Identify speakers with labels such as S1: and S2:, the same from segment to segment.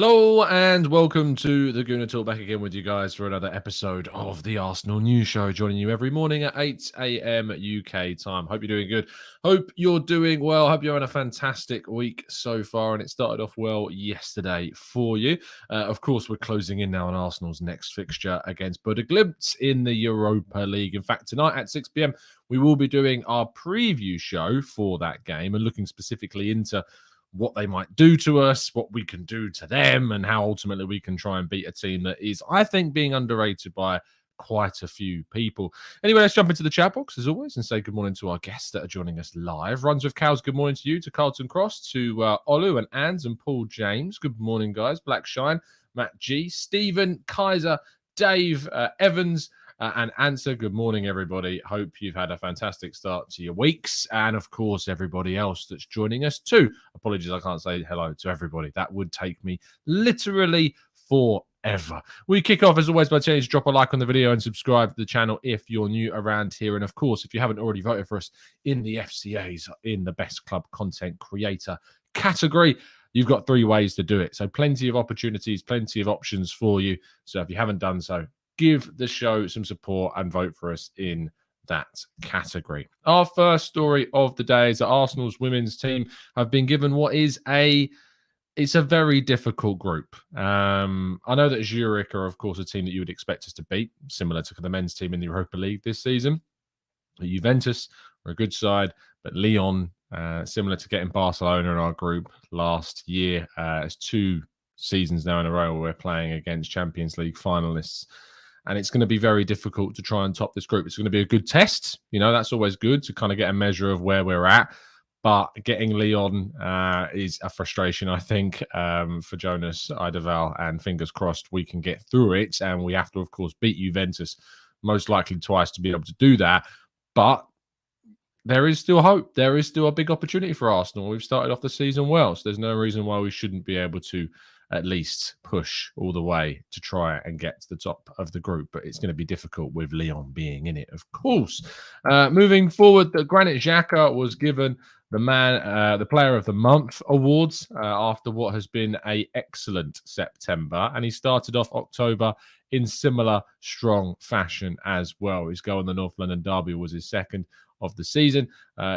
S1: Hello and welcome to the Gooner Talk, back again with you guys for another episode of the Arsenal News Show, joining you every morning at 8 a.m. UK time. Hope you're doing good. Hope you're doing well. Hope you're having a fantastic week so far, and it started off well yesterday for you. Of course, we're closing in now on Arsenal's next fixture against Glimt in the Europa League. In fact, tonight at 6 p.m, we will be doing our preview show for that game and looking specifically into what they might do to us, what we can do to them, and how ultimately we can try and beat a team that is, I think, being underrated by quite a few people. Anyway, let's jump into the chat box as always and say good morning to our guests that are joining us live. Runs with Cows, good morning to you, to Carlton Cross, to Olu and Ands and Paul James. Good morning, guys. Black Shine, Matt G, Stephen, Kaiser, Dave, Evans, and Answer. Good morning, everybody. Hope you've had a fantastic start to your weeks. And of course, everybody else that's joining us too. Apologies, I can't say hello to everybody. That would take me literally forever. We kick off as always by telling you to drop a like on the video and subscribe to the channel if you're new around here. And of course, if you haven't already voted for us in the FCAs in the Best Club Content Creator category, you've got 3 ways to do it. So plenty of opportunities, plenty of options for you. So if you haven't done so, give the show some support and vote for us in that category. Our first story of the day is that Arsenal's women's team have been given what is it's a very difficult group. I know that Zurich are, of course, a team that you would expect us to beat, similar to the men's team in the Europa League this season. Juventus are a good side, but Lyon, similar to getting Barcelona in our group last year, it's 2 seasons now in a row where we're playing against Champions League finalists. And it's going to be very difficult to try and top this group. It's going to be a good test. You know, that's always good to kind of get a measure of where we're at. But getting Lyon is a frustration, I think, for Jonas Eidevall. And fingers crossed we can get through it. And we have to, of course, beat Juventus most likely twice to be able to do that. But there is still hope. There is still a big opportunity for Arsenal. We've started off the season well. So there's no reason why we shouldn't be able to at least push all the way to try and get to the top of the group. But it's going to be difficult with Lyon being in it, of course. Moving forward, Granit Xhaka was given the Player of the Month awards after what has been an excellent September. And he started off October in similar strong fashion as well. His goal in the North London Derby was his second of the season.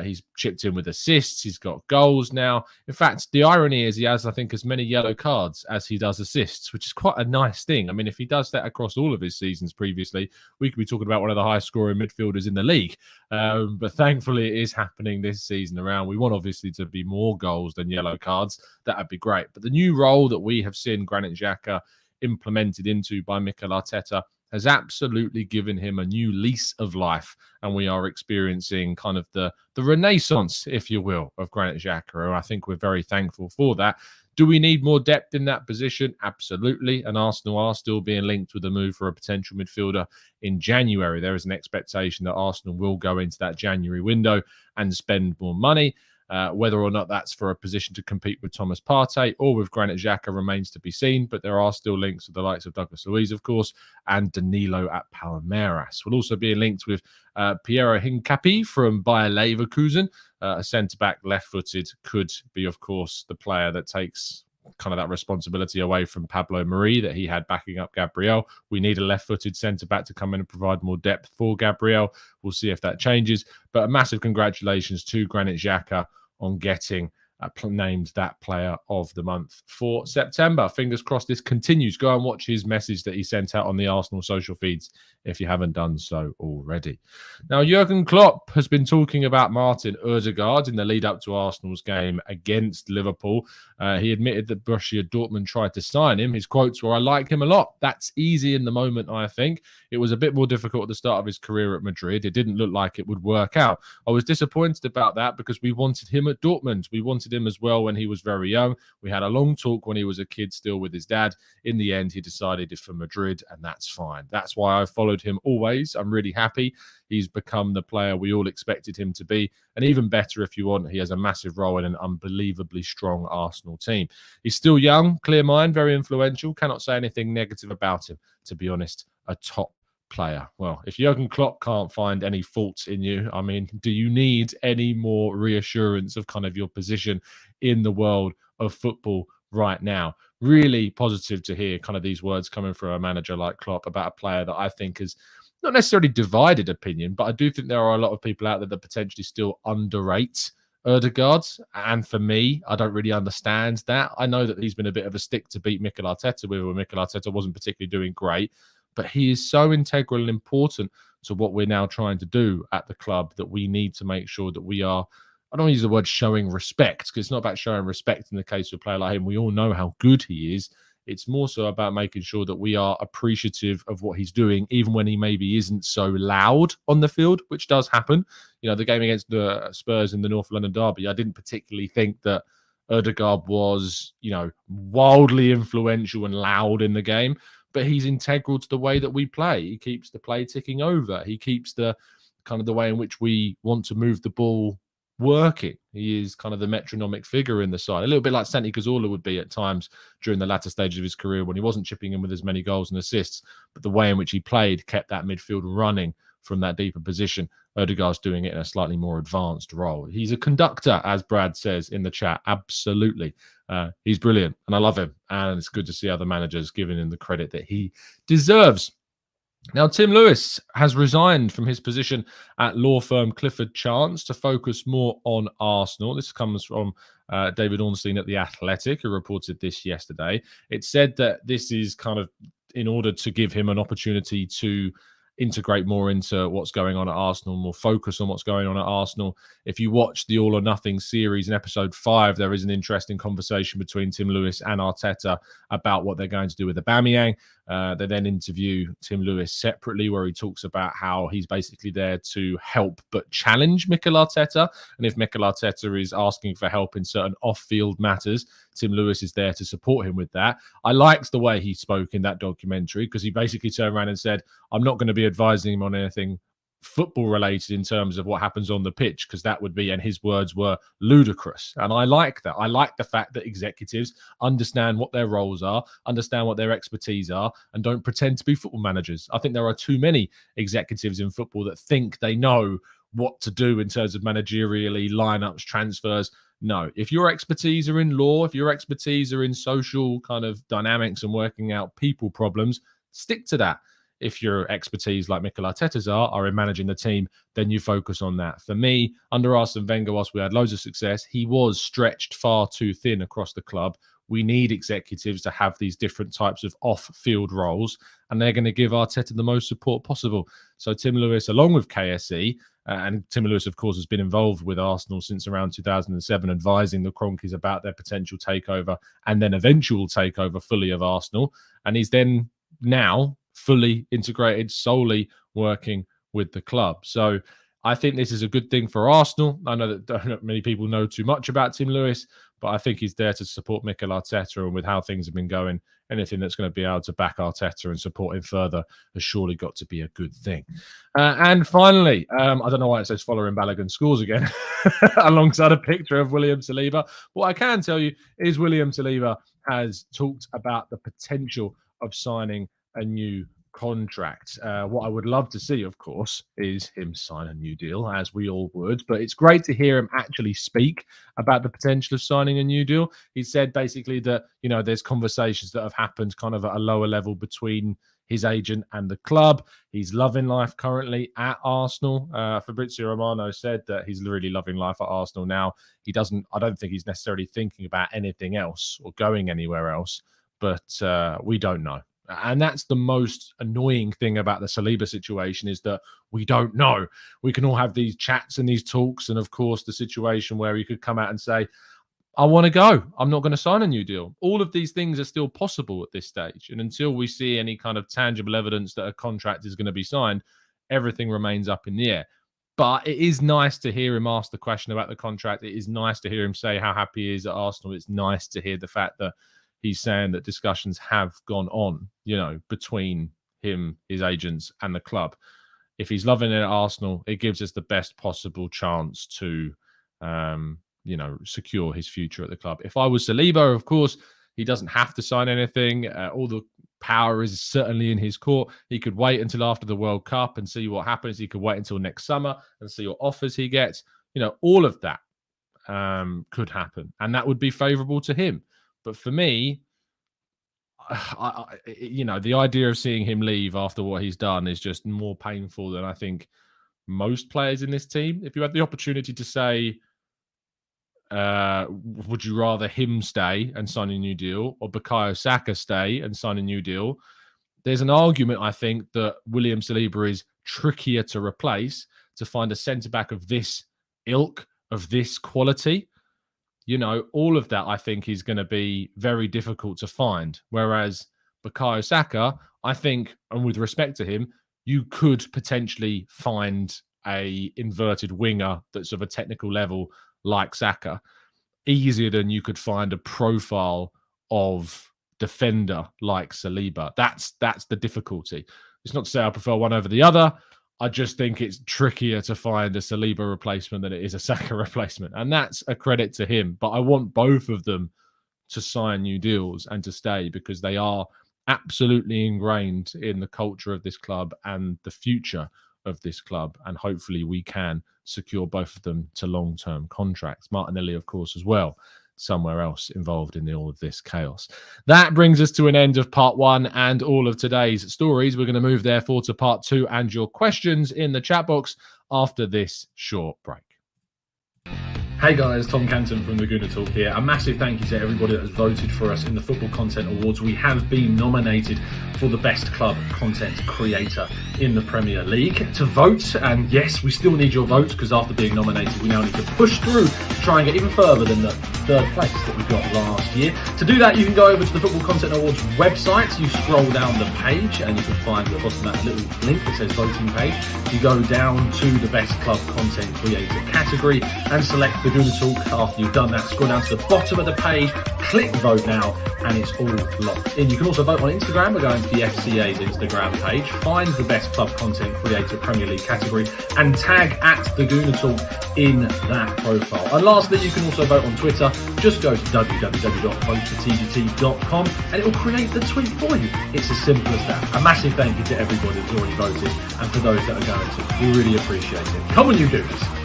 S1: He's chipped in with assists. He's got goals now. In fact, the irony is he has, I think, as many yellow cards as he does assists, which is quite a nice thing. I mean, if he does that across all of his seasons previously, we could be talking about one of the highest scoring midfielders in the league. But thankfully, it is happening this season around. We want, obviously, to be more goals than yellow cards. That would be great. But the new role that we have seen Granit Xhaka implemented into by Mikel Arteta has absolutely given him a new lease of life. And we are experiencing kind of the renaissance, if you will, of Granit Xhaka. And I think we're very thankful for that. Do we need more depth in that position? Absolutely. And Arsenal are still being linked with a move for a potential midfielder in January. There is an expectation that Arsenal will go into that January window and spend more money. Whether or not that's for a position to compete with Thomas Partey or with Granit Xhaka remains to be seen, but there are still links with the likes of Douglas Luiz, of course, and Danilo at Palmeiras. We'll also be linked with Piero Hincapié from Bayer Leverkusen, a centre-back, left-footed, could be, of course, the player that takes kind of that responsibility away from Pablo Mari that he had backing up Gabriel. We need a left-footed centre-back to come in and provide more depth for Gabriel. We'll see if that changes. But a massive congratulations to Granit Xhaka on getting named that Player of the Month for September. Fingers crossed this continues. Go and watch his message that he sent out on the Arsenal social feeds if you haven't done so already. Now, Jurgen Klopp has been talking about Martin Odegaard in the lead up to Arsenal's game against Liverpool. He admitted that Borussia Dortmund tried to sign him. His quotes were, "I like him a lot. That's easy in the moment, I think. It was a bit more difficult at the start of his career at Madrid. It didn't look like it would work out. I was disappointed about that because we wanted him at Dortmund. We wanted him as well when he was very young. We had a long talk when he was a kid still with his dad. In the end, he decided for Madrid, and that's fine. That's why I followed him always. I'm really happy. He's become the player we all expected him to be. And even better, if you want, he has a massive role in an unbelievably strong Arsenal team. He's still young, clear mind, very influential. Cannot say anything negative about him, to be honest. A top player. Well, if Jurgen Klopp can't find any faults in you, I mean, do you need any more reassurance of kind of your position in the world of football right now. Really positive to hear kind of these words coming from a manager like Klopp about a player that I think is not necessarily divided opinion, but I do think there are a lot of people out there that potentially still underrate Odegaard. And for me, I don't really understand that. I know that he's been a bit of a stick to beat Mikel Arteta with, where Mikel Arteta wasn't particularly doing great, but he is so integral and important to what we're now trying to do at the club that we need to make sure that we are, I don't want to use the word showing respect, because it's not about showing respect in the case of a player like him. We all know how good he is. It's more so about making sure that we are appreciative of what he's doing, even when he maybe isn't so loud on the field, which does happen. You know, the game against the Spurs in the North London derby, I didn't particularly think that Odegaard was, you know, wildly influential and loud in the game, but he's integral to the way that we play. He keeps the play ticking over. He keeps the kind of the way in which we want to move the ball working. He is kind of the metronomic figure in the side, a little bit like Santi Cazorla would be at times during the latter stages of his career when he wasn't chipping in with as many goals and assists, but the way in which he played kept that midfield running from that deeper position. Odegaard's doing it in a slightly more advanced role. He's a conductor, as Brad says in the chat. Absolutely. He's brilliant, and I love him, and it's good to see other managers giving him the credit that he deserves. Now, Tim Lewis has resigned from his position at law firm Clifford Chance to focus more on Arsenal. This comes from David Ornstein at The Athletic, who reported this yesterday. It said that this is kind of in order to give him an opportunity to integrate more into what's going on at Arsenal, more focus on what's going on at Arsenal. If you watch the All or Nothing series in episode 5, there is an interesting conversation between Tim Lewis and Arteta about what they're going to do with Aubameyang. They then interview Tim Lewis separately, where he talks about how he's basically there to help but challenge Mikel Arteta. And if Mikel Arteta is asking for help in certain off-field matters, Tim Lewis is there to support him with that. I liked the way he spoke in that documentary, because he basically turned around and said, I'm not going to be advising him on anything football related in terms of what happens on the pitch, because that would be, and his words were, ludicrous. And I like that. I like the fact that executives understand what their roles are, understand what their expertise are, and don't pretend to be football managers. I think there are too many executives in football that think they know what to do in terms of managerially, lineups, transfers. No, if your expertise are in law, if your expertise are in social kind of dynamics and working out people problems, stick to that. If your expertise, like Mikel Arteta's are in managing the team, then you focus on that. For me, under Arsene Wenger, whilst we had loads of success, he was stretched far too thin across the club. We need executives to have these different types of off-field roles, and they're going to give Arteta the most support possible. So Tim Lewis, along with KSE, and Tim Lewis, of course, has been involved with Arsenal since around 2007, advising the Kroenkes about their potential takeover and then eventual takeover fully of Arsenal. And he's then now fully integrated, solely working with the club. So I think this is a good thing for Arsenal. I know that not many people know too much about Tim Lewis, but I think he's there to support Mikel Arteta, and with how things have been going, anything that's going to be able to back Arteta and support him further has surely got to be a good thing. And finally, I don't know why it says following Balogun scores again, alongside a picture of William Saliba. What I can tell you is William Saliba has talked about the potential of signing a new contract. What I would love to see, of course, is him sign a new deal, as we all would, but it's great to hear him actually speak about the potential of signing a new deal. He said basically that, you know, there's conversations that have happened kind of at a lower level between his agent and the club. He's loving life currently at Arsenal. Fabrizio Romano said that he's really loving life at Arsenal now. I don't think he's necessarily thinking about anything else or going anywhere else, but we don't know. And that's the most annoying thing about the Saliba situation, is that we don't know. We can all have these chats and these talks, and of course the situation where he could come out and say, I want to go, I'm not going to sign a new deal. All of these things are still possible at this stage. And until we see any kind of tangible evidence that a contract is going to be signed, everything remains up in the air. But it is nice to hear him ask the question about the contract. It is nice to hear him say how happy he is at Arsenal. It's nice to hear the fact that he's saying that discussions have gone on, you know, between him, his agents, and the club. If he's loving it at Arsenal, it gives us the best possible chance to, you know, secure his future at the club. If I was Saliba, of course, he doesn't have to sign anything. All the power is certainly in his court. He could wait until after the World Cup and see what happens. He could wait until next summer and see what offers he gets. You know, all of that could happen, and that would be favourable to him. But for me, the idea of seeing him leave after what he's done is just more painful than I think most players in this team. If you had the opportunity to say, would you rather him stay and sign a new deal or Bukayo Saka stay and sign a new deal? There's an argument, I think, that William Saliba is trickier to replace, to find a centre-back of this ilk, of this quality. All of that, I think, is going to be very difficult to find. Whereas Bukayo Saka, I think, and with respect to him, you could potentially find a inverted winger that's of a technical level like Saka easier than you could find a profile of defender like Saliba. That's the difficulty. It's not to say I prefer one over the other. I just think it's trickier to find a Saliba replacement than it is a Saka replacement. And that's a credit to him. But I want both of them to sign new deals and to stay, because they are absolutely ingrained in the culture of this club and the future of this club. And hopefully we can secure both of them to long-term contracts. Martinelli, of course, as well, somewhere else involved in all of this chaos. That brings us to an end of part 1 and all of today's stories. We're going to move, therefore, to part 2 and your questions in the chat box after this short break. Hey guys, Tom Canton from the Gooner Talk here. A massive thank you to everybody that has voted for us in the Football Content Awards. We have been nominated for the Best Club Content Creator in the Premier League. To vote, and yes, we still need your votes, because after being nominated, we now need to push through to try and get even further than the 3rd place that we got last year. To do that, you can go over to the Football Content Awards website. You scroll down the page and you can find at the bottom that little link that says voting page. You go down to the Best Club Content Creator category and select the Gooner Talk. After you've done that, scroll down to the bottom of the page, click vote now, and it's all locked in. You can also vote on Instagram. We're going to the FCA's Instagram page. Find the Best Club Content Creator Premier League category and tag at the Gooner Talk in that profile. And lastly, you can also vote on Twitter. Just go to www.votefortgt.com and it will create the tweet for you. It's as simple as that. A massive thank you to everybody that's already voted, and for those that are going to. We really appreciate it. Come on, you Gooners.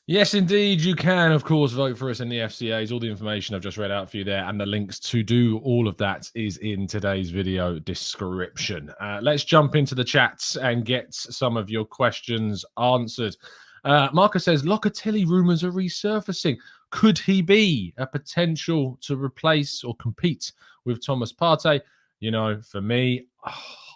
S1: Yes, indeed, you can, of course, vote for us in the FCAs. All the information I've just read out for you there and the links to do all of that is in today's video description. Let's jump into the chats and get some of your questions answered. Marcus says, Locatelli rumours are resurfacing. Could he be a potential to replace or compete with Thomas Partey? For me,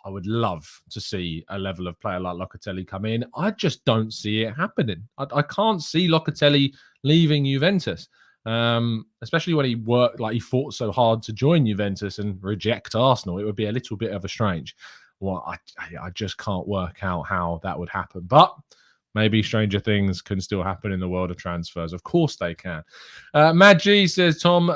S1: I would love to see a level of player like Locatelli come in. I just don't see it happening. I can't see Locatelli leaving Juventus, especially when he fought so hard to join Juventus and reject Arsenal. It would be a little bit of a strange. Well, I just can't work out how that would happen. But maybe stranger things can still happen in the world of transfers. Of course they can. Mad G says, Tom,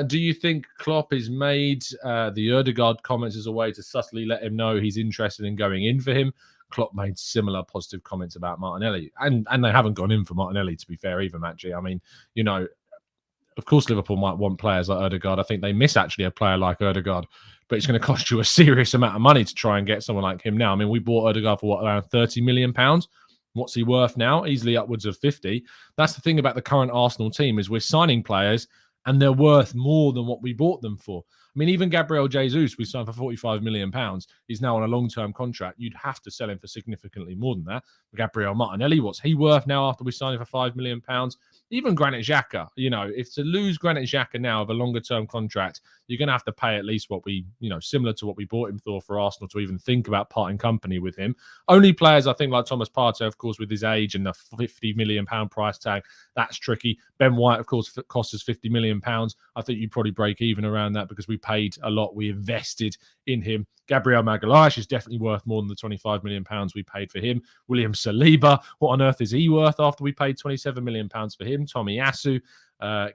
S1: do you think Klopp is made the Odegaard comments as a way to subtly let him know he's interested in going in for him? Klopp made similar positive comments about Martinelli. And they haven't gone in for Martinelli, to be fair, either, Mad G. I mean, of course Liverpool might want players like Odegaard. I think they miss actually a player like Odegaard. But it's going to cost you a serious amount of money to try and get someone like him now. I mean, we bought Odegaard for, around £30 million? What's he worth now? Easily upwards of 50. That's the thing about the current Arsenal team, is we're signing players and they're worth more than what we bought them for. I mean, even Gabriel Jesus, we signed for £45 million. He's now on a long-term contract. You'd have to sell him for significantly more than that. Gabriel Martinelli, what's he worth now after we signed him for £5 million? Even Granit Xhaka, if to lose Granit Xhaka now of a longer-term contract, you're going to have to pay at least what we, similar to what we bought him for Arsenal to even think about parting company with him. Only players, I think, like Thomas Partey, of course, with his age and the £50 million price tag, that's tricky. Ben White, of course, cost us £50 million. I think you'd probably break even around that because we paid a lot. We invested in him. Gabriel Magalhaes is definitely worth more than the £25 million we paid for him. William Saliba, what on earth is he worth after we paid £27 million for him? Tomiyasu,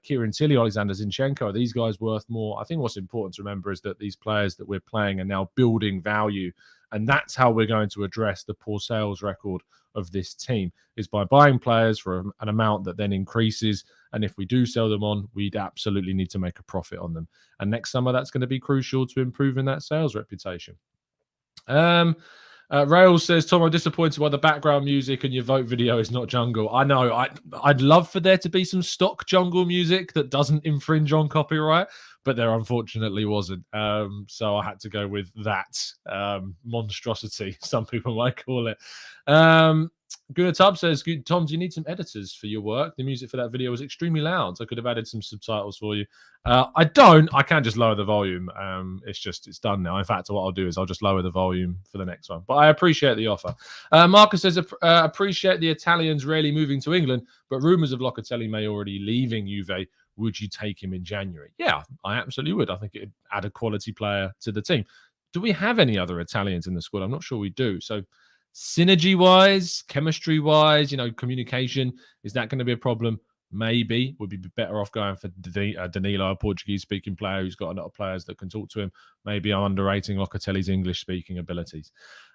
S1: Kieran Tilly, Alexander Zinchenko, are these guys worth more? I think what's important to remember is that these players that we're playing are now building value, and that's how we're going to address the poor sales record of this team, is by buying players for an amount that then increases. And if we do sell them on, we'd absolutely need to make a profit on them. And next summer, that's going to be crucial to improving that sales reputation. Rails says, Tom, I'm disappointed by the background music and your vote video is not jungle. I know. I'd love for there to be some stock jungle music that doesn't infringe on copyright, but there unfortunately wasn't. So I had to go with that monstrosity, some people might call it. Gooner Talk says, Tom, do you need some editors for your work? The music for that video was extremely loud. So I could have added some subtitles for you. I don't. I can just lower the volume. It's done now. In fact, what I'll do is I'll just lower the volume for the next one. But I appreciate the offer. Marcus says, appreciate the Italians rarely moving to England, but rumours of Locatelli may already leaving Juve. Would you take him in January? Yeah, I absolutely would. I think it'd add a quality player to the team. Do we have any other Italians in the squad? I'm not sure we do. So synergy-wise, chemistry-wise, communication, is that going to be a problem? Maybe. Would be better off going for Danilo, a Portuguese-speaking player who's got a lot of players that can talk to him. Maybe I'm underrating Locatelli's English-speaking abilities.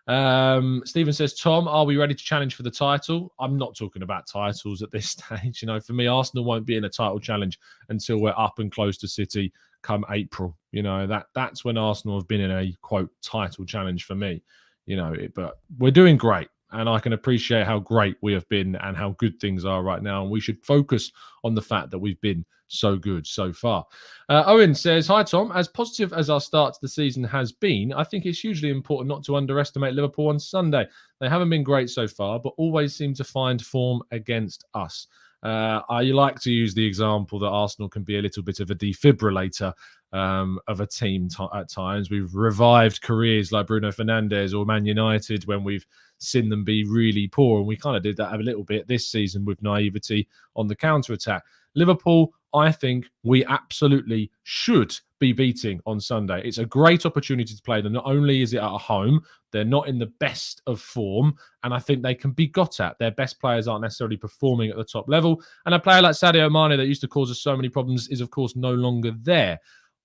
S1: Stephen says, Tom, are we ready to challenge for the title? I'm not talking about titles at this stage. For me, Arsenal won't be in a title challenge until we're up and close to City come April. That's when Arsenal have been in a, quote, title challenge for me. But we're doing great, and I can appreciate how great we have been and how good things are right now. And we should focus on the fact that we've been so good so far. Owen says, hi, Tom. As positive as our start to the season has been, I think it's hugely important not to underestimate Liverpool on Sunday. They haven't been great so far, but always seem to find form against us. I like to use the example that Arsenal can be a little bit of a defibrillator of a team at times. We've revived careers like Bruno Fernandes or Man United when we've seen them be really poor, and we kind of did that a little bit this season with naivety on the counter-attack. Liverpool, I think we absolutely should be beating on Sunday. It's a great opportunity to play them. Not only is it at home, they're not in the best of form, and I think they can be got at. Their best players aren't necessarily performing at the top level, and a player like Sadio Mane that used to cause us so many problems is, of course, no longer there.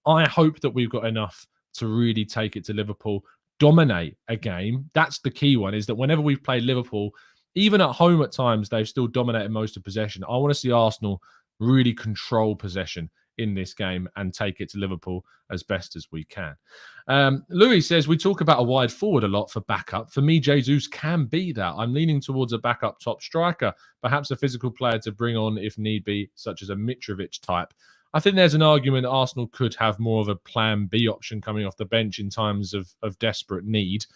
S1: I hope that we've got enough to really take it to Liverpool, dominate a game. That's the key one, is that whenever we've played Liverpool, even at home at times, they've still dominated most of possession. I want to see Arsenal really control possession in this game and take it to Liverpool as best as we can. Louis says, we talk about a wide forward a lot for backup. For me, Jesus can be that. I'm leaning towards a backup top striker, perhaps a physical player to bring on if need be, such as a Mitrovic type. I think there's an argument that Arsenal could have more of a plan B option coming off the bench in times of desperate need.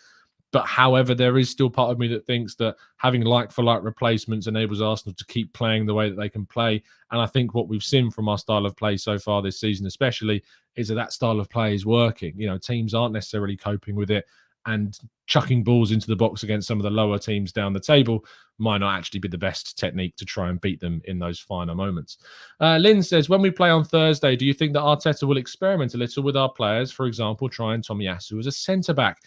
S1: But however, there is still part of me that thinks that having like-for-like replacements enables Arsenal to keep playing the way that they can play. And I think what we've seen from our style of play so far this season especially is that style of play is working. Teams aren't necessarily coping with it, and chucking balls into the box against some of the lower teams down the table might not actually be the best technique to try and beat them in those final moments. Lynn says, when we play on Thursday, do you think that Arteta will experiment a little with our players? For example, trying Tomiyasu as a centre-back?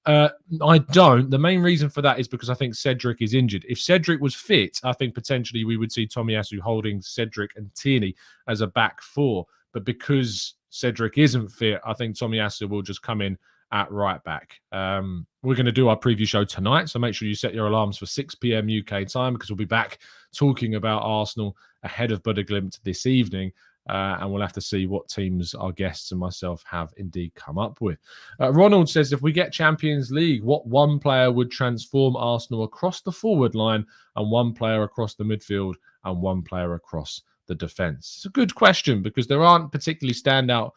S1: I don't. The main reason for that is because I think Cedric is injured. If Cedric was fit, I think potentially we would see Tomiyasu holding Cedric and Tierney as a back four. But because Cedric isn't fit, I think Tomiyasu will just come in at right back. We're going to do our preview show tonight, so make sure you set your alarms for 6 p.m. UK time, because we'll be back talking about Arsenal ahead of Bodø/Glimt this evening. And we'll have to see what teams our guests and myself have indeed come up with. Ronald says, if we get Champions League, what one player would transform Arsenal across the forward line, and one player across the midfield, and one player across the defence? It's a good question, because there aren't particularly standout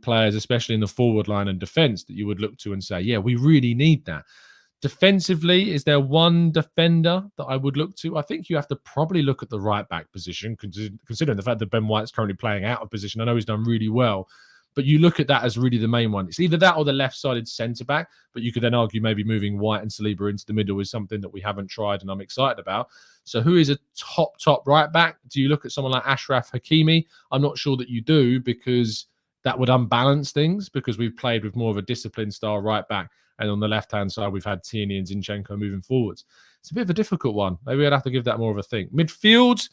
S1: players, especially in the forward line and defence, that you would look to and say, yeah, we really need that. Defensively, is there one defender that I would look to? I think you have to probably look at the right-back position, considering the fact that Ben White's currently playing out of position. I know he's done really well, but you look at that as really the main one. It's either that or the left-sided centre-back, but you could then argue maybe moving White and Saliba into the middle is something that we haven't tried and I'm excited about. So who is a top right-back? Do you look at someone like Achraf Hakimi? I'm not sure that you do, because that would unbalance things, because we've played with more of a disciplined style right-back. And on the left-hand side, we've had Tierney and Zinchenko moving forwards. It's a bit of a difficult one. Maybe I'd have to give that more of a think. Midfield,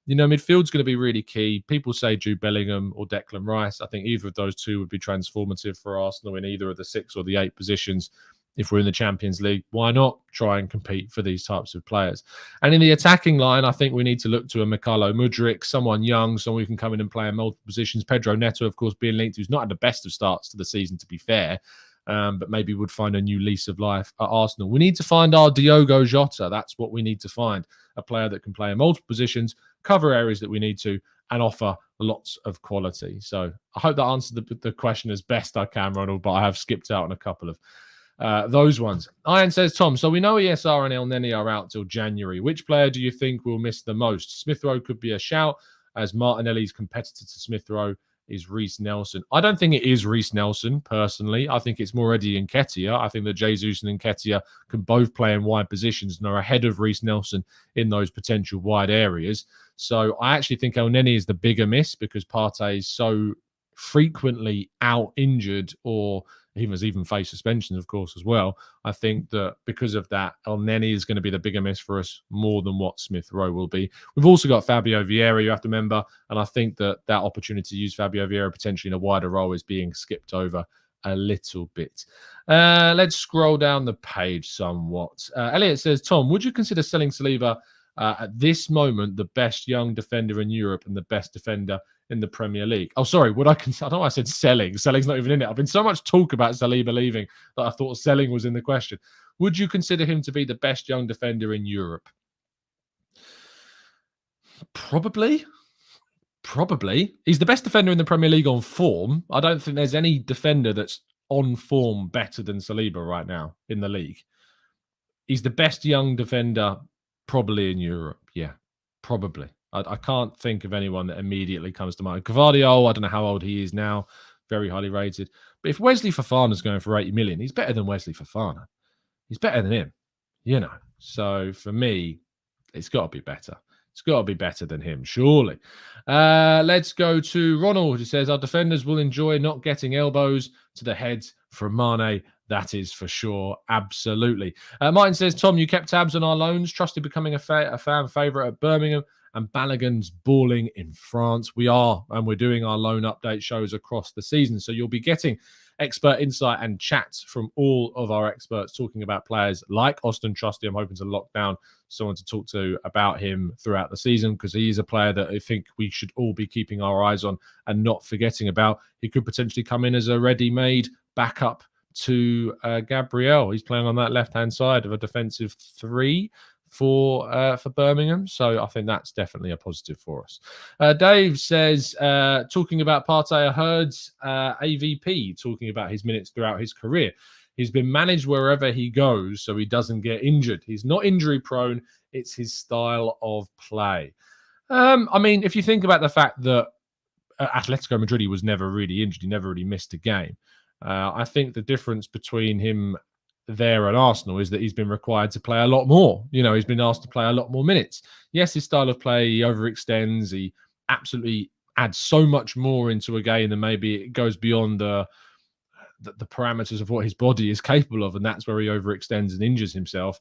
S1: midfield's going to be really key. People say Jude Bellingham or Declan Rice. I think either of those two would be transformative for Arsenal in either of the 6 or the 8 positions. If we're in the Champions League, why not try and compete for these types of players? And in the attacking line, I think we need to look to a Mykhailo Mudryk, someone young, someone who can come in and play in multiple positions. Pedro Neto, of course, being linked, who's not had the best of starts to the season, to be fair, but maybe would find a new lease of life at Arsenal. We need to find our Diogo Jota. That's what we need to find, a player that can play in multiple positions, cover areas that we need to, and offer lots of quality. So I hope that answered the question as best I can, Ronald, but I have skipped out on a couple of those ones. Ian says, Tom, so we know ESR and El Neni are out till January. Which player do you think will miss the most? Smith Rowe could be a shout, as Martinelli's competitor to Smith Rowe is Reece Nelson. I don't think it is Reece Nelson, personally. I think it's more Eddie Nketiah. I think that Jesus and Nketiah can both play in wide positions and are ahead of Reece Nelson in those potential wide areas. So I actually think El Neni is the bigger miss because Partey is so frequently out injured, or he has even faced suspensions, of course, as well. I think that because of that, El Neni is going to be the bigger miss for us more than what Smith Rowe will be. We've also got Fabio Vieira, you have to remember, and I think that opportunity to use Fabio Vieira potentially in a wider role is being skipped over a little bit. Let's scroll down the page somewhat. Elliot says, Tom, would you consider selling Saliba at this moment the best young defender in Europe and the best defender in the Premier League? Oh, sorry. I don't know why I said selling. Selling's not even in it. I've been so much talk about Saliba leaving that I thought selling was in the question. Would you consider him to be the best young defender in Europe? Probably. He's the best defender in the Premier League on form. I don't think there's any defender that's on form better than Saliba right now in the league. He's the best young defender probably in Europe. Yeah, probably. I can't think of anyone that immediately comes to mind. Gvardiol, I don't know how old he is now, very highly rated. But if Wesley Fofana's going for 80 million, he's better than Wesley Fofana. He's better than him, So for me, it's got to be better. It's got to be better than him, surely. Let's go to Ronald, who says, our defenders will enjoy not getting elbows to the heads from Mane. That is for sure. Absolutely. Martin says, Tom, you kept tabs on our loans, trusted becoming a fan favourite at Birmingham, and Balogun's balling in France. We are, and we're doing our loan update shows across the season. So you'll be getting expert insight and chats from all of our experts talking about players like Austin Trusty. I'm hoping to lock down someone to talk to about him throughout the season because he is a player that I think we should all be keeping our eyes on and not forgetting about. He could potentially come in as a ready-made backup to Gabriel. He's playing on that left-hand side of a defensive 3 for Birmingham. So I think that's definitely a positive for us. Dave says, talking about Partey, I heard AVP talking about his minutes throughout his career. He's been managed wherever he goes so he doesn't get injured. He's not injury prone. It's his style of play. I mean, if you think about the fact that Atletico Madrid, he was never really injured. He never really missed a game. I think the difference between him there at Arsenal is that he's been required to play a lot more. He's been asked to play a lot more minutes. Yes, his style of play, he overextends. He absolutely adds so much more into a game than maybe it goes beyond the parameters of what his body is capable of, and that's where he overextends and injures himself.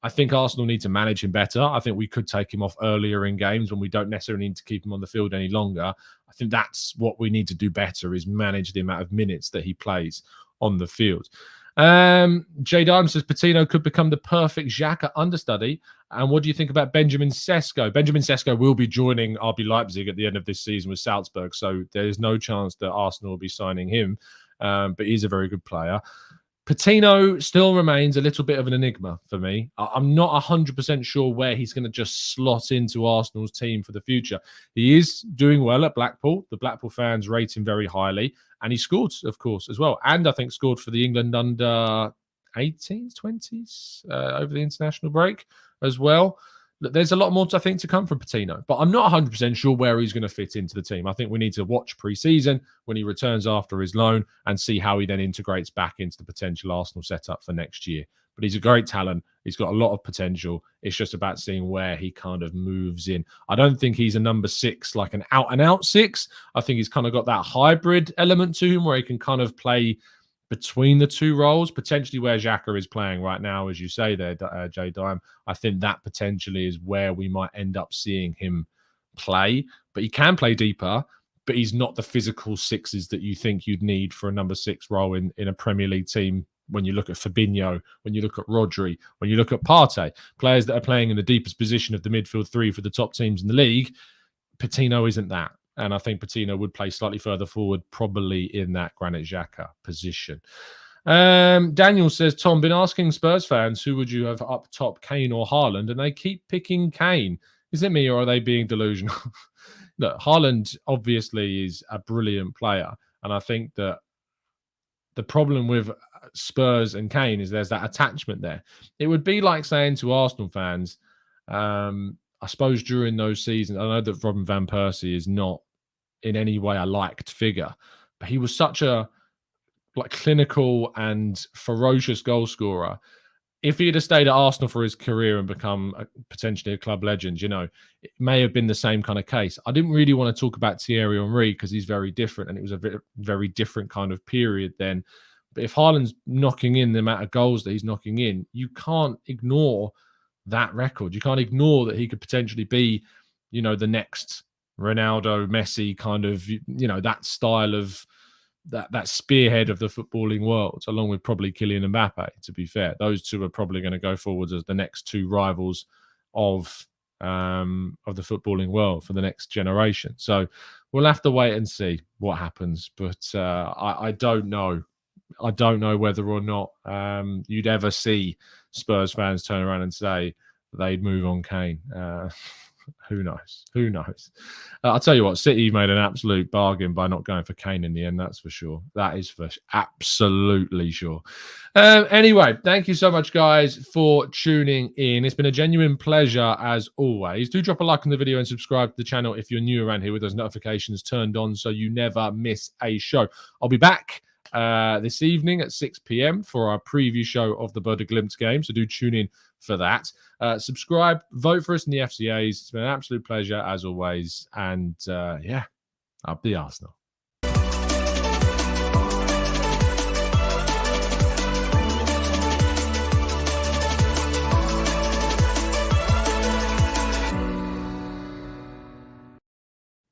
S1: I think Arsenal need to manage him better. I think we could take him off earlier in games when we don't necessarily need to keep him on the field any longer. I think that's what we need to do better, is manage the amount of minutes that he plays on the field. Jay Dime says Patino could become the perfect Xhaka understudy. And what do you think about Benjamin Sesko? Benjamin Sesko will be joining RB Leipzig at the end of this season with Salzburg, so there's no chance that Arsenal will be signing him. But he's a very good player. Patino still remains a little bit of an enigma for me. I'm not 100% sure where he's going to just slot into Arsenal's team for the future. He is doing well at Blackpool. The Blackpool fans rate him very highly. And he scored, of course, as well. And I think scored for the England under 18s, 20s over the international break as well. There's a lot more, I think, to come from Patino. But I'm not 100% sure where he's going to fit into the team. I think we need to watch pre-season when he returns after his loan and see how he then integrates back into the potential Arsenal setup for next year. But he's a great talent. He's got a lot of potential. It's just about seeing where he kind of moves in. I don't think he's a number 6, like an out-and-out 6. I think he's kind of got that hybrid element to him where he can kind of play between the two roles, potentially where Xhaka is playing right now, as you say there, Jay Dime. I think that potentially is where we might end up seeing him play, but he can play deeper. But he's not the physical sixes that you think you'd need for a number 6 role in a Premier League team. When you look at Fabinho, when you look at Rodri, when you look at Partey, players that are playing in the deepest position of the midfield 3 for the top teams in the league, Patino isn't that. And I think Patino would play slightly further forward, probably in that Granit Xhaka position. Daniel says, Tom, been asking Spurs fans who would you have up top, Kane or Haaland, and they keep picking Kane. Is it me or are they being delusional? Look, Haaland obviously is a brilliant player. And I think that the problem with Spurs and Kane is there's that attachment there. It would be like saying to Arsenal fans, I suppose during those seasons, I know that Robin van Persie is not in any way a liked figure, but he was such a clinical and ferocious goal scorer. If he had stayed at Arsenal for his career and become potentially a club legend, it may have been the same kind of case. I didn't really want to talk about Thierry Henry because he's very different and it was a very different kind of period then. But if Haaland's knocking in the amount of goals that he's knocking in, you can't ignore that record. You can't ignore that he could potentially be, the next Ronaldo, Messi kind of, that style of that spearhead of the footballing world, along with probably Kylian Mbappe, to be fair. Those two are probably going to go forwards as the next two rivals of the footballing world for the next generation. So we'll have to wait and see what happens. But I don't know. I don't know whether or not you'd ever see Spurs fans turn around and say they'd move on Kane. Who knows? Who knows? I'll tell you what, City made an absolute bargain by not going for Kane in the end, that's for sure. That is for absolutely sure. Anyway, thank you so much, guys, for tuning in. It's been a genuine pleasure, as always. Do drop a like on the video and subscribe to the channel if you're new around here with those notifications turned on so you never miss a show. I'll be back this evening at 6 p.m. for our preview show of the Bode Glimt game, so do tune in for that. Subscribe, vote for us in the FCAs. It's been an absolute pleasure as always, and up the Arsenal.